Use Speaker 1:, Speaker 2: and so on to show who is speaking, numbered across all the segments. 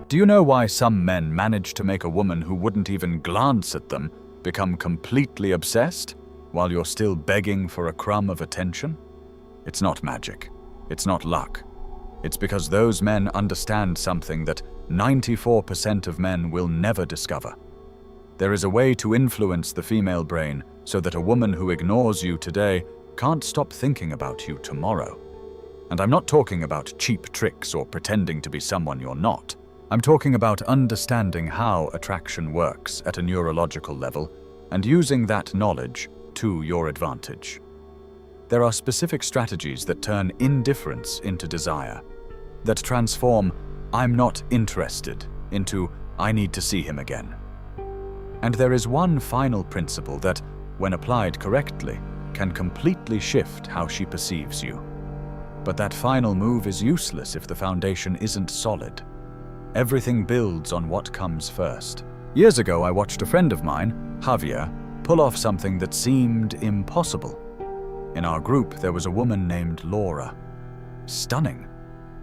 Speaker 1: Do you know why some men manage to make a woman who wouldn't even glance at them become completely obsessed while you're still begging for a crumb of attention? It's not magic. It's not luck. It's because those men understand something that 94% of men will never discover. There is a way to influence the female brain so that a woman who ignores you today can't stop thinking about you tomorrow. And I'm not talking about cheap tricks or pretending to be someone you're not. I'm talking about understanding how attraction works at a neurological level and using that knowledge to your advantage. There are specific strategies that turn indifference into desire, that transform "I'm not interested" into "I need to see him again." And there is one final principle that, when applied correctly, can completely shift how she perceives you. But that final move is useless if the foundation isn't solid. Everything builds on what comes first. Years ago, I watched a friend of mine, Javier, pull off something that seemed impossible. In our group, there was a woman named Laura. Stunning.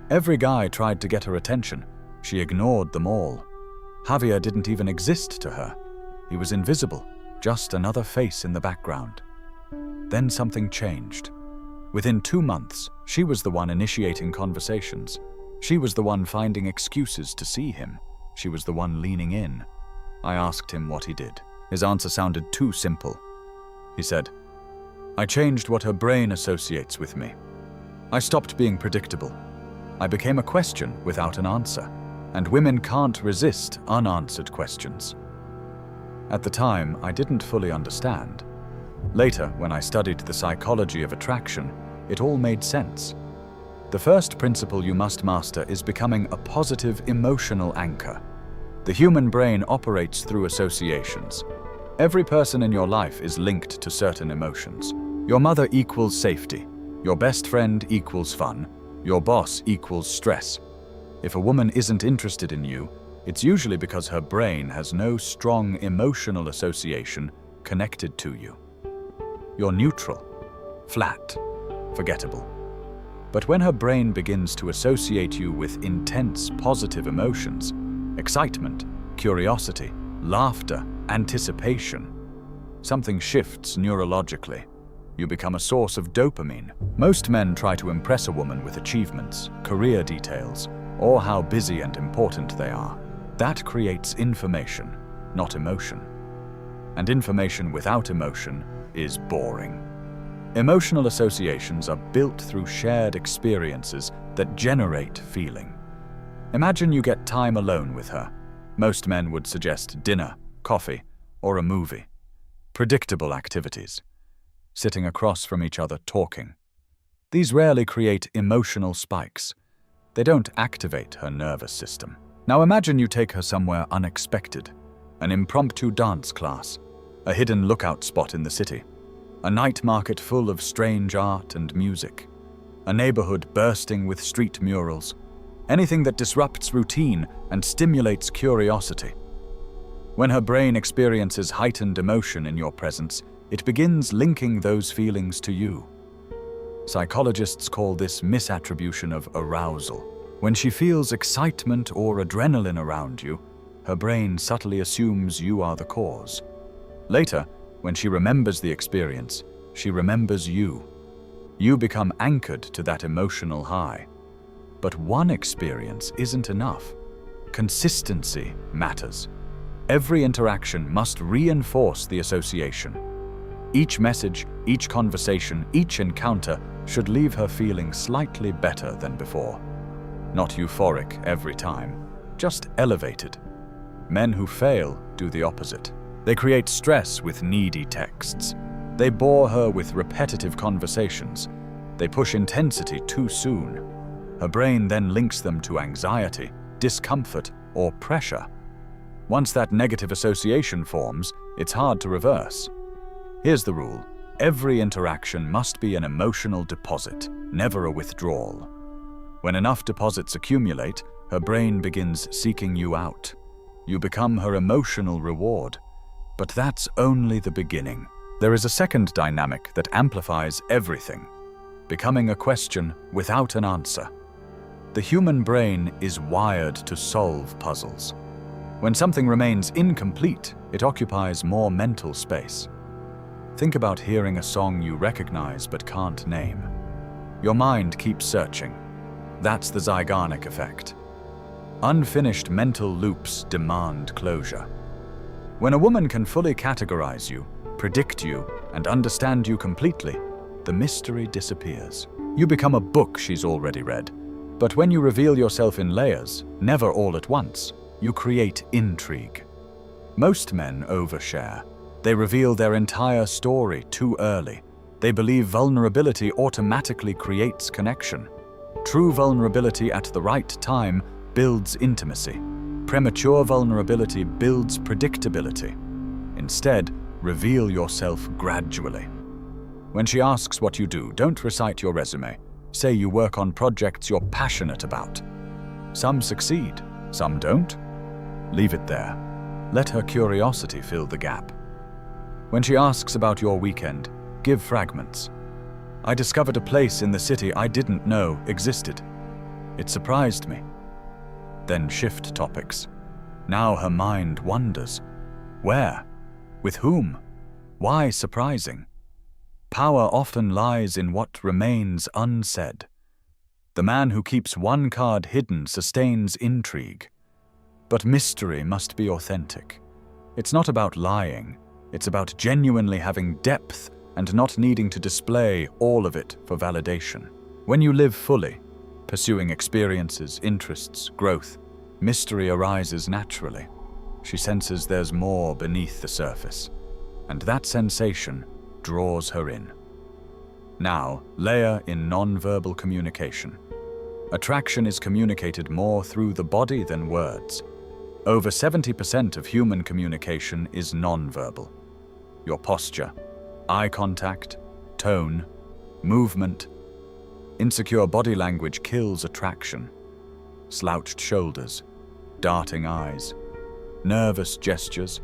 Speaker 1: Every guy tried to get her attention. She ignored them all. Javier didn't even exist to her. He was invisible, just another face in the background. Then something changed. Within 2 months, she was the one initiating conversations. She was the one finding excuses to see him. She was the one leaning in. I asked him what he did. His answer sounded too simple. He said, "I changed what her brain associates with me. I stopped being predictable. I became a question without an answer, and women can't resist unanswered questions." At the time, I didn't fully understand. Later, when I studied the psychology of attraction, it all made sense. The first principle you must master is becoming a positive emotional anchor. The human brain operates through associations. Every person in your life is linked to certain emotions. Your mother equals safety. Your best friend equals fun. Your boss equals stress. If a woman isn't interested in you, it's usually because her brain has no strong emotional association connected to you. You're neutral, flat, forgettable. But when her brain begins to associate you with intense positive emotions, excitement, curiosity, laughter, anticipation, something shifts neurologically. You become a source of dopamine. Most men try to impress a woman with achievements, career details, or how busy and important they are. That creates information, not emotion. And information without emotion is boring. Emotional associations are built through shared experiences that generate feeling. Imagine you get time alone with her. Most men would suggest dinner, coffee, or a movie. Predictable activities. Sitting across from each other talking. These rarely create emotional spikes. They don't activate her nervous system. Now imagine you take her somewhere unexpected. An impromptu dance class, a hidden lookout spot in the city, a night market full of strange art and music, a neighborhood bursting with street murals, anything that disrupts routine and stimulates curiosity. When her brain experiences heightened emotion in your presence, it begins linking those feelings to you. Psychologists call this misattribution of arousal. When she feels excitement or adrenaline around you, her brain subtly assumes you are the cause. Later, when she remembers the experience, she remembers you. You become anchored to that emotional high. But one experience isn't enough. Consistency matters. Every interaction must reinforce the association. Each message, each conversation, each encounter should leave her feeling slightly better than before. Not euphoric every time, just elevated. Men who fail do the opposite. They create stress with needy texts. They bore her with repetitive conversations. They push intensity too soon. Her brain then links them to anxiety, discomfort, or pressure. Once that negative association forms, it's hard to reverse. Here's the rule. Every interaction must be an emotional deposit, never a withdrawal. When enough deposits accumulate, her brain begins seeking you out. You become her emotional reward. But that's only the beginning. There is a second dynamic that amplifies everything, becoming a question without an answer. The human brain is wired to solve puzzles. When something remains incomplete, it occupies more mental space. Think about hearing a song you recognize but can't name. Your mind keeps searching. That's the Zeigarnik effect. Unfinished mental loops demand closure. When a woman can fully categorize you, predict you, and understand you completely, the mystery disappears. You become a book she's already read. But when you reveal yourself in layers, never all at once, you create intrigue. Most men overshare. They reveal their entire story too early. They believe vulnerability automatically creates connection. True vulnerability at the right time builds intimacy. Premature vulnerability builds predictability. Instead, reveal yourself gradually. When she asks what you do, don't recite your resume. Say you work on projects you're passionate about. Some succeed, some don't. Leave it there. Let her curiosity fill the gap. When she asks about your weekend, give fragments. I discovered a place in the city I didn't know existed. It surprised me. Then shift topics. Now her mind wanders. Where? With whom? Why surprising? Power often lies in what remains unsaid. The man who keeps one card hidden sustains intrigue. But mystery must be authentic. It's not about lying. It's about genuinely having depth and not needing to display all of it for validation. When you live fully, pursuing experiences, interests, growth, mystery arises naturally. She senses there's more beneath the surface, and that sensation draws her in. Now, layer in non-verbal communication. Attraction is communicated more through the body than words. Over 70% of human communication is non-verbal. Your posture, eye contact, tone, movement. Insecure body language kills attraction. Slouched shoulders, darting eyes, nervous gestures,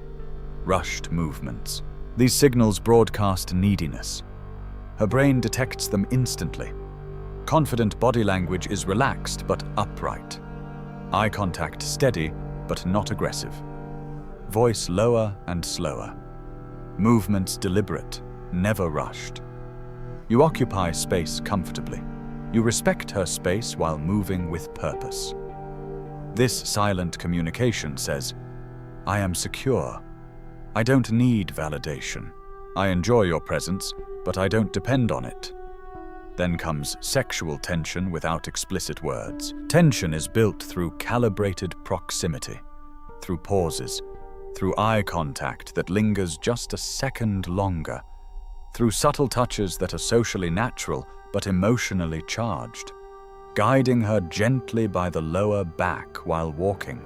Speaker 1: rushed movements. These signals broadcast neediness. Her brain detects them instantly. Confident body language is relaxed but upright. Eye contact steady but not aggressive. Voice lower and slower. Movements deliberate, never rushed. You occupy space comfortably. You respect her space while moving with purpose. This silent communication says, I am secure. I don't need validation. I enjoy your presence, but I don't depend on it. Then comes sexual tension without explicit words. Tension is built through calibrated proximity, through pauses, through eye contact that lingers just a second longer, through subtle touches that are socially natural but emotionally charged, guiding her gently by the lower back while walking,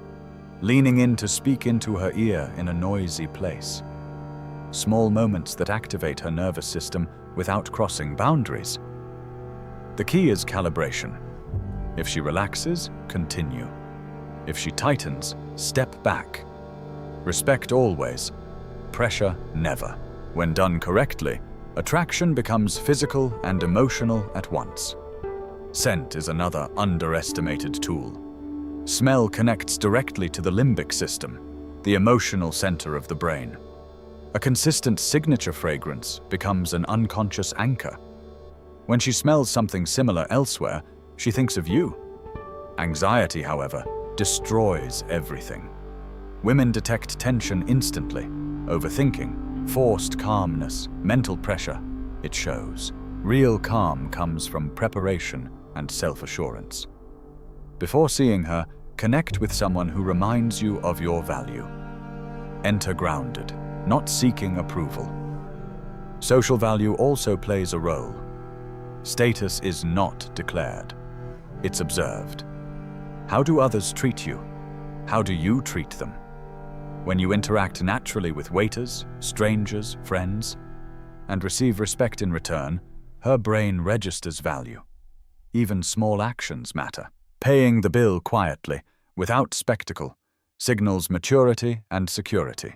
Speaker 1: leaning in to speak into her ear in a noisy place. Small moments that activate her nervous system without crossing boundaries. The key is calibration. If she relaxes, continue. If she tightens, step back. Respect always, pressure never. When done correctly, attraction becomes physical and emotional at once. Scent is another underestimated tool. Smell connects directly to the limbic system, the emotional center of the brain. A consistent signature fragrance becomes an unconscious anchor. When she smells something similar elsewhere, she thinks of you. Anxiety, however, destroys everything. Women detect tension instantly. Overthinking, forced calmness, mental pressure. It shows. Real calm comes from preparation and self-assurance. Before seeing her, connect with someone who reminds you of your value. Enter grounded, not seeking approval. Social value also plays a role. Status is not declared. It's observed. How do others treat you? How do you treat them? When you interact naturally with waiters, strangers, friends, and receive respect in return, her brain registers value. Even small actions matter. Paying the bill quietly, without spectacle, signals maturity and security.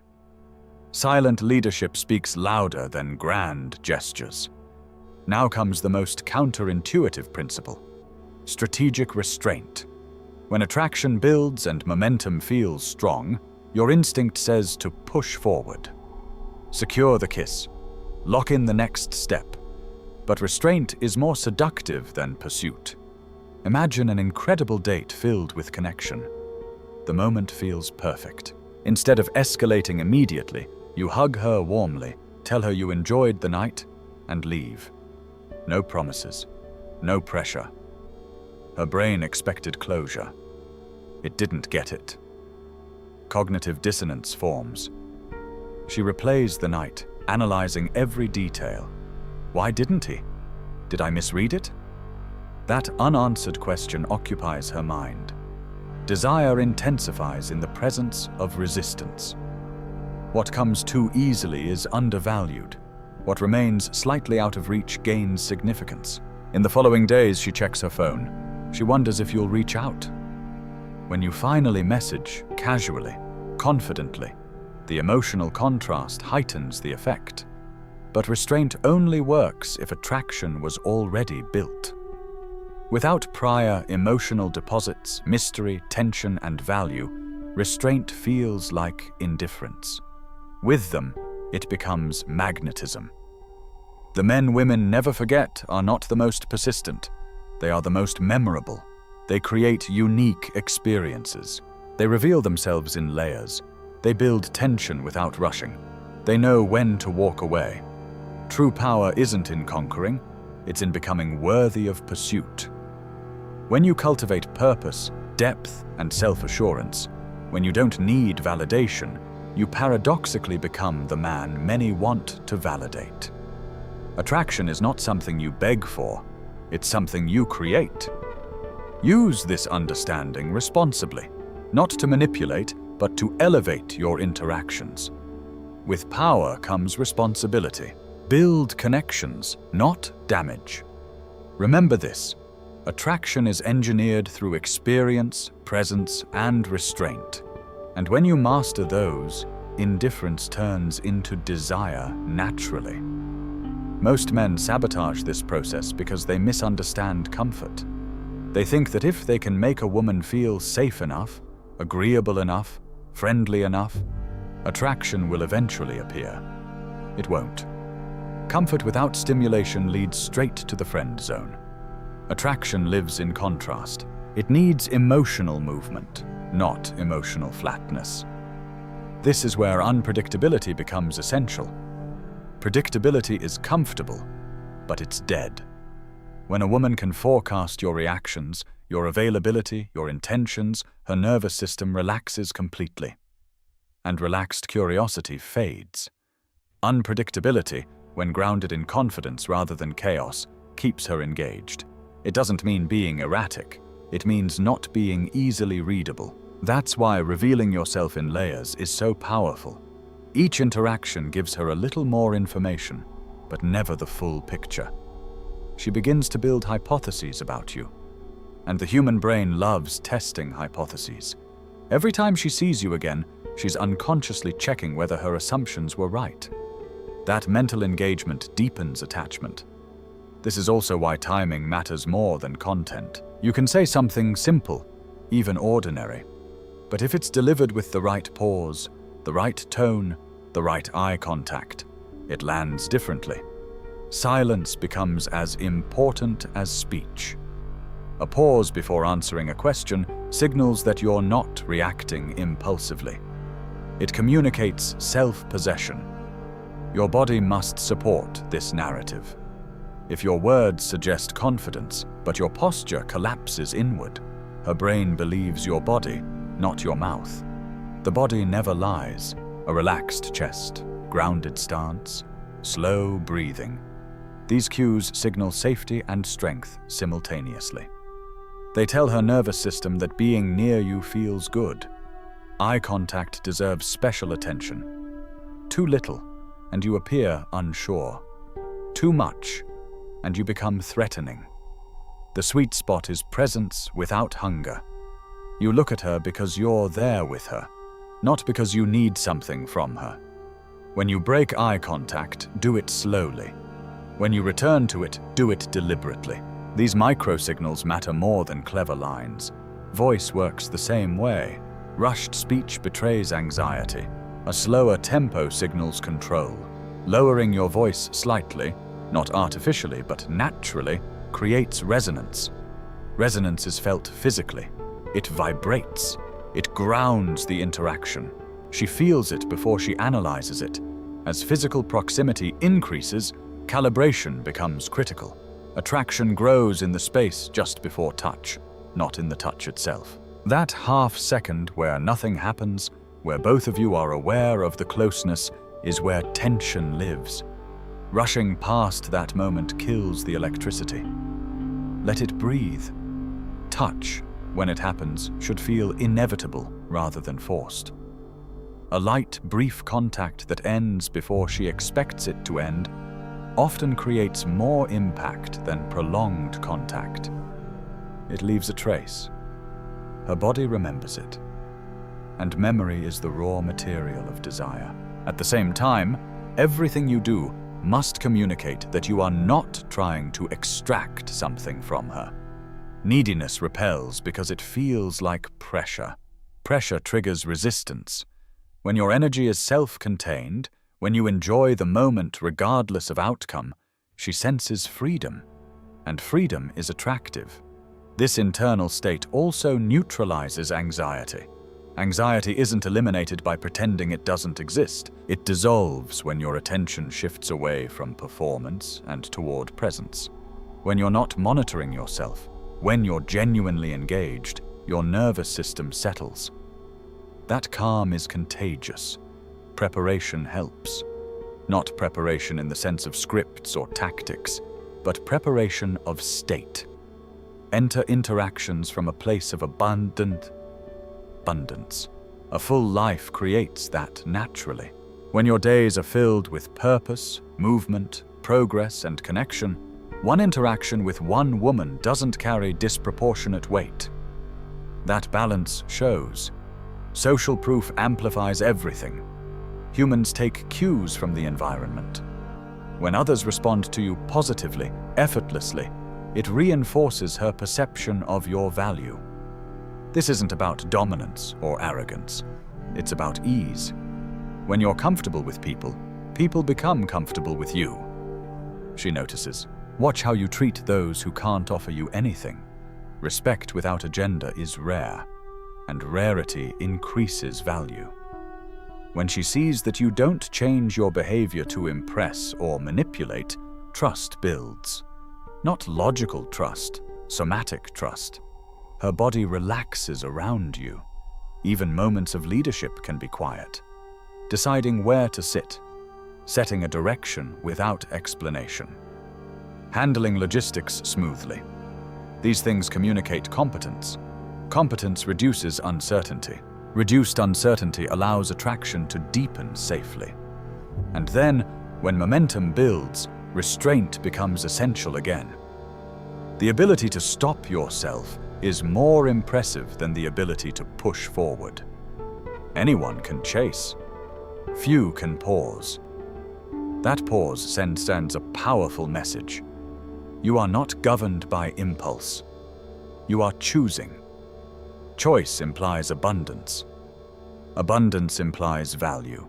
Speaker 1: Silent leadership speaks louder than grand gestures. Now comes the most counterintuitive principle. strategic restraint. When attraction builds and momentum feels strong, your instinct says to push forward. Secure the kiss. Lock in the next step. But restraint is more seductive than pursuit. Imagine an incredible date filled with connection. The moment feels perfect. Instead of escalating immediately, you hug her warmly, tell her you enjoyed the night, and leave. No promises. No pressure. Her brain expected closure. It didn't get it. Cognitive dissonance forms. She replays the night, analyzing every detail. Why didn't he? Did I misread it? That unanswered question occupies her mind. Desire intensifies in the presence of resistance. What comes too easily is undervalued. What remains slightly out of reach gains significance. In the following days, she checks her phone. She wonders if you'll reach out. When you finally message, casually, confidently, the emotional contrast heightens the effect. But restraint only works if attraction was already built. Without prior emotional deposits, mystery, tension, and value, restraint feels like indifference. With them, it becomes magnetism. The men women never forget are not the most persistent. They are the most memorable. They create unique experiences. They reveal themselves in layers. They build tension without rushing. They know when to walk away. True power isn't in conquering, it's in becoming worthy of pursuit. When you cultivate purpose, depth, and self-assurance, when you don't need validation, you paradoxically become the man many want to validate. Attraction is not something you beg for, it's something you create. Use this understanding responsibly, not to manipulate, but to elevate your interactions. With power comes responsibility. Build connections, not damage. Remember this, attraction is engineered through experience, presence, and restraint. And when you master those, indifference turns into desire naturally. Most men sabotage this process because they misunderstand comfort. They think that if they can make a woman feel safe enough, agreeable enough, friendly enough, attraction will eventually appear. It won't. Comfort without stimulation leads straight to the friend zone. Attraction lives in contrast. It needs emotional movement, not emotional flatness. This is where unpredictability becomes essential. Predictability is comfortable, but it's dead. When a woman can forecast your reactions, your availability, your intentions, her nervous system relaxes completely. And relaxed curiosity fades. Unpredictability, when grounded in confidence rather than chaos, keeps her engaged. It doesn't mean being erratic. It means not being easily readable. That's why revealing yourself in layers is so powerful. Each interaction gives her a little more information, but never the full picture. She begins to build hypotheses about you. And the human brain loves testing hypotheses. Every time she sees you again, she's unconsciously checking whether her assumptions were right. That mental engagement deepens attachment. This is also why timing matters more than content. You can say something simple, even ordinary, but if it's delivered with the right pause, the right tone, the right eye contact, it lands differently. Silence becomes as important as speech. A pause before answering a question signals that you're not reacting impulsively. It communicates self-possession. Your body must support this narrative. If your words suggest confidence, but your posture collapses inward, her brain believes your body, not your mouth. The body never lies. A relaxed chest, grounded stance, slow breathing. These cues signal safety and strength simultaneously. They tell her nervous system that being near you feels good. Eye contact deserves special attention. Too little, and you appear unsure. Too much, and you become threatening. The sweet spot is presence without hunger. You look at her because you're there with her, not because you need something from her. When you break eye contact, do it slowly. When you return to it, do it deliberately. These microsignals matter more than clever lines. Voice works the same way. Rushed speech betrays anxiety. A slower tempo signals control. Lowering your voice slightly, not artificially but naturally, creates resonance. Resonance is felt physically. It vibrates. It grounds the interaction. She feels it before she analyzes it. As physical proximity increases, calibration becomes critical. Attraction grows in the space just before touch, not in the touch itself. That half second where nothing happens, where both of you are aware of the closeness, is where tension lives. Rushing past that moment kills the electricity. Let it breathe. Touch, when it happens, should feel inevitable rather than forced. A light, brief contact that ends before she expects it to end often creates more impact than prolonged contact. It leaves a trace. Her body remembers it. And memory is the raw material of desire. At the same time, everything you do must communicate that you are not trying to extract something from her. Neediness repels because it feels like pressure. Pressure triggers resistance. When your energy is self-contained, when you enjoy the moment regardless of outcome, she senses freedom. And freedom is attractive. This internal state also neutralizes anxiety. Anxiety isn't eliminated by pretending it doesn't exist. It dissolves when your attention shifts away from performance and toward presence. When you're not monitoring yourself, when you're genuinely engaged, your nervous system settles. That calm is contagious. Preparation helps. Not preparation in the sense of scripts or tactics, but preparation of state. Enter interactions from a place of abundance. A full life creates that naturally. When your days are filled with purpose, movement, progress, and connection, one interaction with one woman doesn't carry disproportionate weight. That balance shows. Social proof amplifies everything. Humans take cues from the environment. When others respond to you positively, effortlessly, it reinforces her perception of your value. This isn't about dominance or arrogance. It's about ease. When you're comfortable with people, people become comfortable with you. She notices. Watch how you treat those who can't offer you anything. Respect without agenda is rare, and rarity increases value. When she sees that you don't change your behavior to impress or manipulate, trust builds. Not logical trust, somatic trust. Her body relaxes around you. Even moments of leadership can be quiet. Deciding where to sit, setting a direction without explanation. Handling logistics smoothly. These things communicate competence. Competence reduces uncertainty. Reduced uncertainty allows attraction to deepen safely. And then, when momentum builds, restraint becomes essential again. The ability to stop yourself is more impressive than the ability to push forward. Anyone can chase. Few can pause. That pause sends a powerful message. You are not governed by impulse. You are choosing. Choice implies abundance. Abundance implies value.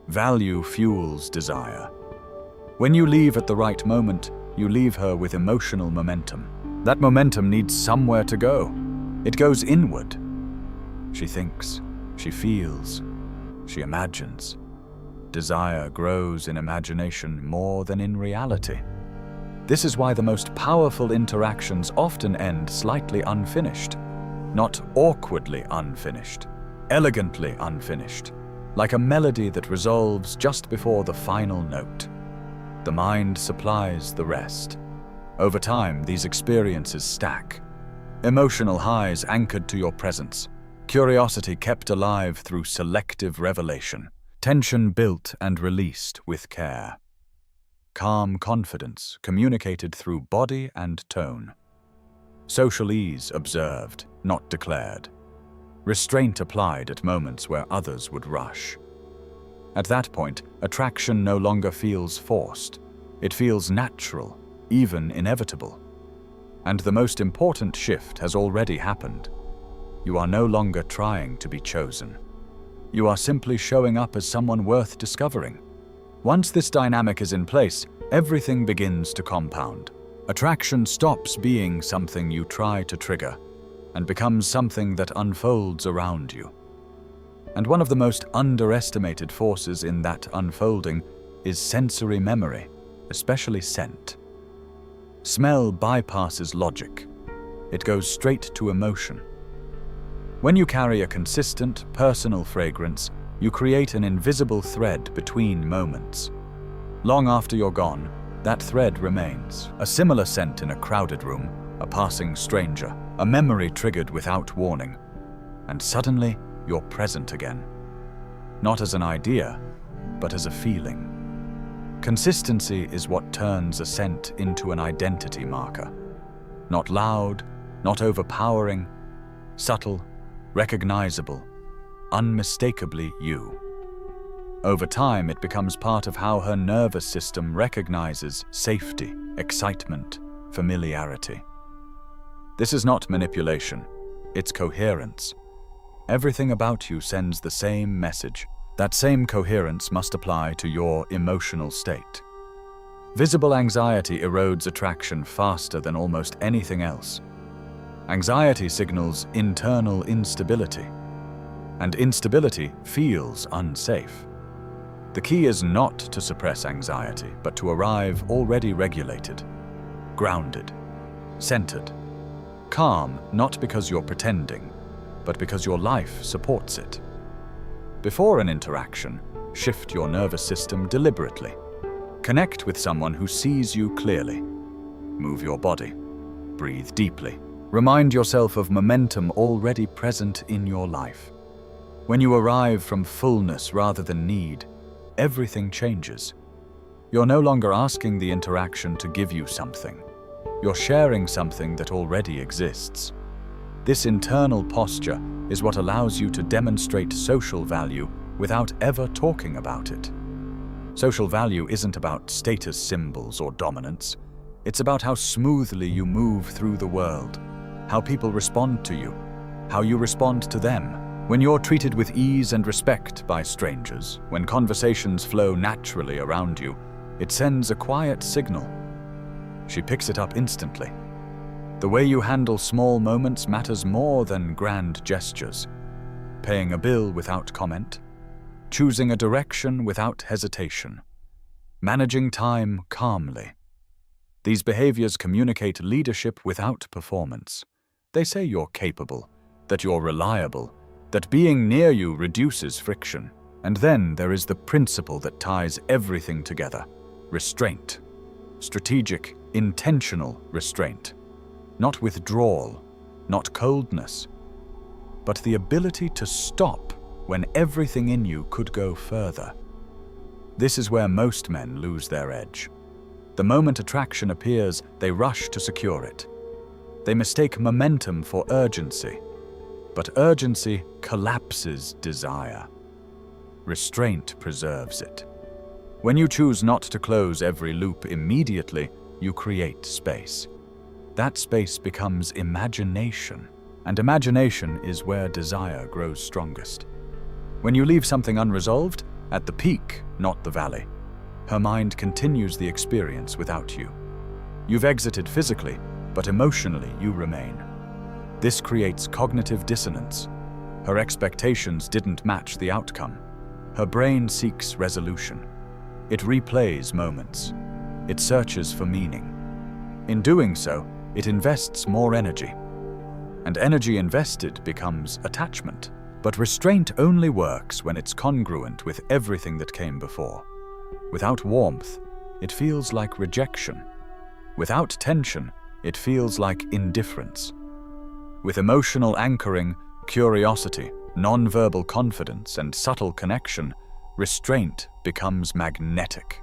Speaker 1: Value fuels desire. When you leave at the right moment, you leave her with emotional momentum. That momentum needs somewhere to go. It goes inward. She thinks, she feels, she imagines. Desire grows in imagination more than in reality. This is why the most powerful interactions often end slightly unfinished. Not awkwardly unfinished, elegantly unfinished, like a melody that resolves just before the final note. The mind supplies the rest. Over time, these experiences stack. Emotional highs anchored to your presence, curiosity kept alive through selective revelation, tension built and released with care. Calm confidence communicated through body and tone. Social ease observed, not declared. Restraint applied at moments where others would rush. At that point, attraction no longer feels forced. It feels natural, even inevitable. And the most important shift has already happened. You are no longer trying to be chosen. You are simply showing up as someone worth discovering. Once this dynamic is in place, everything begins to compound. Attraction stops being something you try to trigger and becomes something that unfolds around you. And one of the most underestimated forces in that unfolding is sensory memory, especially scent. Smell bypasses logic. It goes straight to emotion. When you carry a consistent, personal fragrance, you create an invisible thread between moments. Long after you're gone, that thread remains. A similar scent in a crowded room, a passing stranger, a memory triggered without warning. And suddenly, you're present again. Not as an idea, but as a feeling. Consistency is what turns a scent into an identity marker. Not loud, not overpowering, subtle, recognizable, unmistakably you. Over time, it becomes part of how her nervous system recognizes safety, excitement, familiarity. This is not manipulation, it's coherence. Everything about you sends the same message. That same coherence must apply to your emotional state. Visible anxiety erodes attraction faster than almost anything else. Anxiety signals internal instability, and instability feels unsafe. The key is not to suppress anxiety, but to arrive already regulated, grounded, centered, calm, not because you're pretending, but because your life supports it. Before an interaction, shift your nervous system deliberately. Connect with someone who sees you clearly. Move your body. Breathe deeply. Remind yourself of momentum already present in your life. When you arrive from fullness rather than need, everything changes. You're no longer asking the interaction to give you something. You're sharing something that already exists. This internal posture is what allows you to demonstrate social value without ever talking about it. Social value isn't about status symbols or dominance. It's about how smoothly you move through the world, how people respond to you, how you respond to them. When you're treated with ease and respect by strangers, when conversations flow naturally around you, it sends a quiet signal. She picks it up instantly. The way you handle small moments matters more than grand gestures. Paying a bill without comment, choosing a direction without hesitation, managing time calmly. These behaviors communicate leadership without performance. They say you're capable, that you're reliable, that being near you reduces friction. And then there is the principle that ties everything together: restraint. Strategic, intentional restraint. Not withdrawal, not coldness, but the ability to stop when everything in you could go further. This is where most men lose their edge. The moment attraction appears, they rush to secure it. They mistake momentum for urgency, but urgency collapses desire. Restraint preserves it. When you choose not to close every loop immediately, you create space. That space becomes imagination, and imagination is where desire grows strongest. When you leave something unresolved, at the peak, not the valley, her mind continues the experience without you. You've exited physically, but emotionally you remain. This creates cognitive dissonance. Her expectations didn't match the outcome. Her brain seeks resolution. It replays moments. It searches for meaning. In doing so, it invests more energy. And energy invested becomes attachment. But restraint only works when it's congruent with everything that came before. Without warmth, it feels like rejection. Without tension, it feels like indifference. With emotional anchoring, curiosity, nonverbal confidence, and subtle connection, restraint becomes magnetic.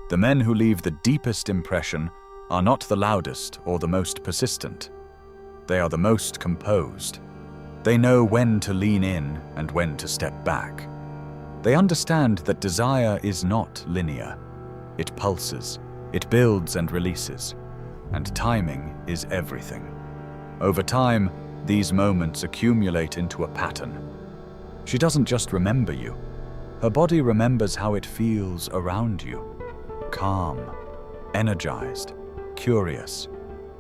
Speaker 1: The men who leave the deepest impression are not the loudest or the most persistent. They are the most composed. They know when to lean in and when to step back. They understand that desire is not linear. It pulses, it builds and releases. and timing is everything. Over time, these moments accumulate into a pattern. She doesn't just remember you. Her body remembers how it feels around you. Calm, energized, curious,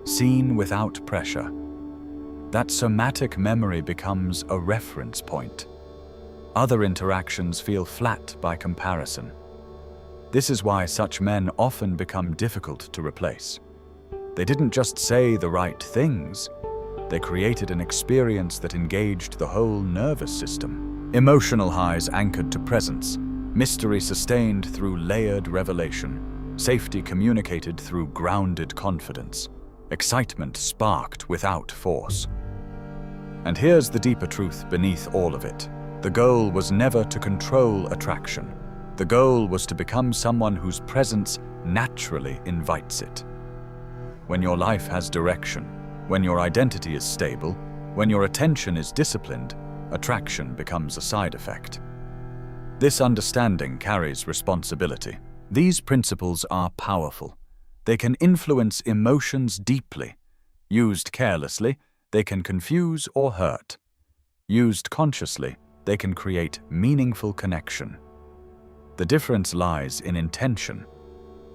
Speaker 1: seen without pressure. That somatic memory becomes a reference point. Other interactions feel flat by comparison. This is why such men often become difficult to replace. They didn't just say the right things, they created an experience that engaged the whole nervous system. Emotional highs anchored to presence, mystery sustained through layered revelation, safety communicated through grounded confidence, excitement sparked without force. And here's the deeper truth beneath all of it. The goal was never to control attraction. The goal was to become someone whose presence naturally invites it. When your life has direction, when your identity is stable, when your attention is disciplined, attraction becomes a side effect. This understanding carries responsibility. These principles are powerful. They can influence emotions deeply. Used carelessly, they can confuse or hurt. Used consciously, they can create meaningful connection. The difference lies in intention.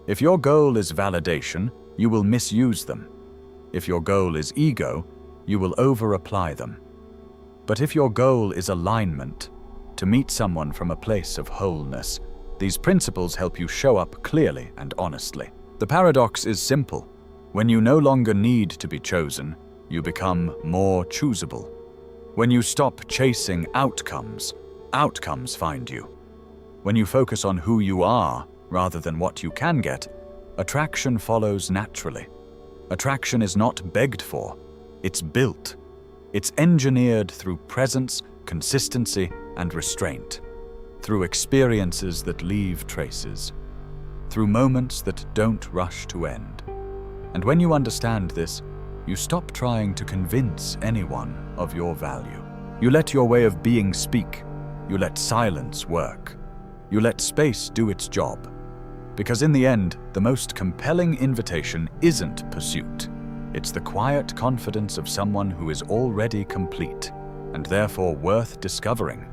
Speaker 1: If your goal is validation, you will misuse them. If your goal is ego, you will over-apply them. But if your goal is alignment, to meet someone from a place of wholeness, these principles help you show up clearly and honestly. The paradox is simple. When you no longer need to be chosen, you become more choosable. When you stop chasing outcomes, outcomes find you. When you focus on who you are rather than what you can get, attraction follows naturally. Attraction is not begged for, it's built. It's engineered through presence, consistency, and restraint, through experiences that leave traces, through moments that don't rush to end. And when you understand this, you stop trying to convince anyone of your value. You let your way of being speak. You let silence work. You let space do its job. Because in the end, the most compelling invitation isn't pursuit. It's the quiet confidence of someone who is already complete, and therefore worth discovering.